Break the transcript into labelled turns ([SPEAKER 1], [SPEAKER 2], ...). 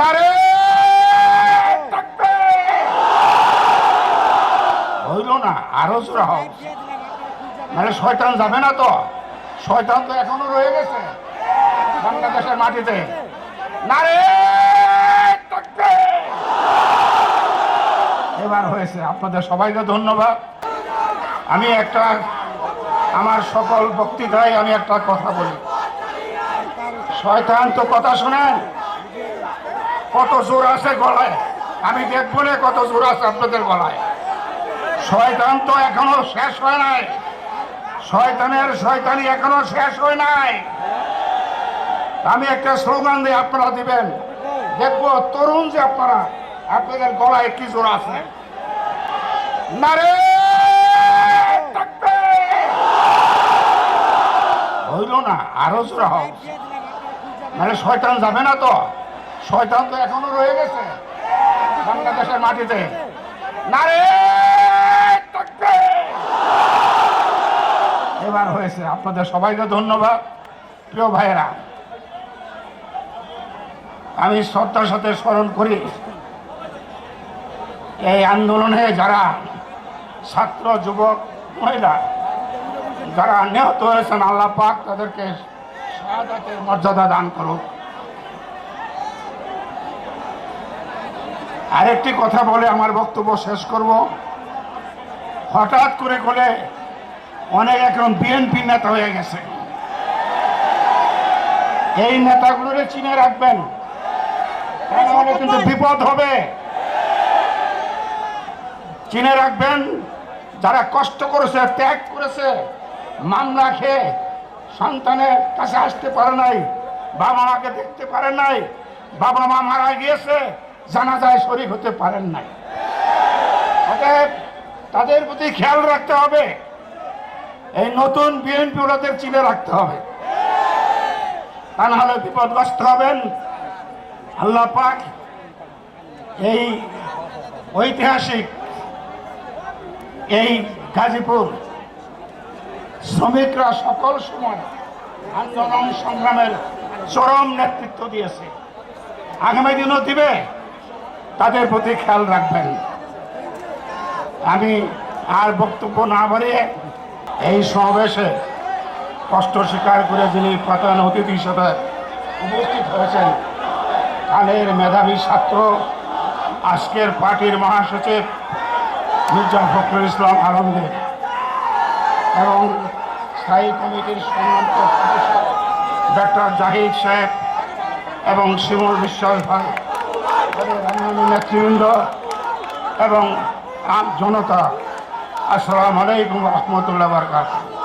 [SPEAKER 1] নারে হইল না, আরো জোরে হোক, নাহলে শয়তান যাবে না তো। শয়তান তো এখনো রয়ে গেছে বাংলাদেশের মাটিতে। নারে এবার হয়েছে। আপনাদের সবাইকে ধন্যবাদ। আমি আমার সকল বক্তৃতায় আমি একটা কথা বলি, শয়তান তো কথা শোনেন, কত জোর আছে গলায়, আমি দেখবো না কত জোর আছে আপনাদের গলায়। শয়তান তো এখনো শেষ হয় নাই, শয়তানের শয়তানি এখনো শেষ হয় নাই। আমি একটা স্লোগান দিয়ে আপনারা দিবেন, দেখবো তরুণ যে আপনাদের গলায় কি জোর আছে। নারে হইল না, আরো জোরে হোক, নাহলে শয়তান যাবে না তো। শয়তান তো এখনো রয়ে গেছে বাংলাদেশের মাটিতে। নারে এবার হয়েছে। আপনাদের সবাইকে ধন্যবাদ। প্রিয় ভাইয়েরা, আমি শ্রদ্ধার সাথে স্মরণ করি এই আন্দোলনে যারা ছাত্র, যুবক, মহিলা যারা নিহত হয়েছেন, আল্লাহ পাক তাদেরকে শাহাদাতের মর্যাদা দান করুক। আরেকটি কথা বলে আমার বক্তব্য শেষ করব। হঠাৎ করে অনেক এখন বিএনপি নেতা হয়ে গেছে। এই নেতাগুলোরে চিনে রাখবেন, তাহলে কিন্তু বিপদ হবে। চিনে রাখবেন, যারা কষ্ট করেছে, ত্যাগ করেছে, মামলা খেয়ে সন্তানের কাছে আসতে পারে নাই, বাবা মাকে দেখতে পারেন নাই, বাবা মা মারা গিয়েছে, জানাজায় শরীক হতে পারেন নাই। অতএব তাদের প্রতি খেয়াল রাখতে হবে। এই নতুন বিএনপি ওনাদের চিনে রাখতে হবে, তা না হলে বিপদগ্রস্ত হবেন। আল্লাহ পাক এই ঐতিহাসিক এই গাজীপুর শ্রমিকরা সকল সময় আন্দোলন সংগ্রামের চরম নেতৃত্ব দিয়েছে, আগামী দিনও দিবে। তাদের প্রতি খেয়াল রাখবেন। আমি আর বক্তব্য না বাড়িয়ে এই সমাবেশে কষ্ট স্বীকার করে যিনি প্রধান অতিথি হিসেবে উপস্থিত হয়েছেন, কালের মেধাবী ছাত্র, আজকের পার্টির মহাসচিব মির্জা ফখরুল ইসলাম আলমগীর এবং স্থায়ী কমিটির সম্মানিত সদস্য ডক্টর জাহিদ সাহেব এবং শিমুল বিশ্বাস ভাই, অন্যান্য নেতৃবৃন্দ এবং আম জনতা, আসসালামু আলাইকুম রহমতুল্লাহ বারকাতুহু।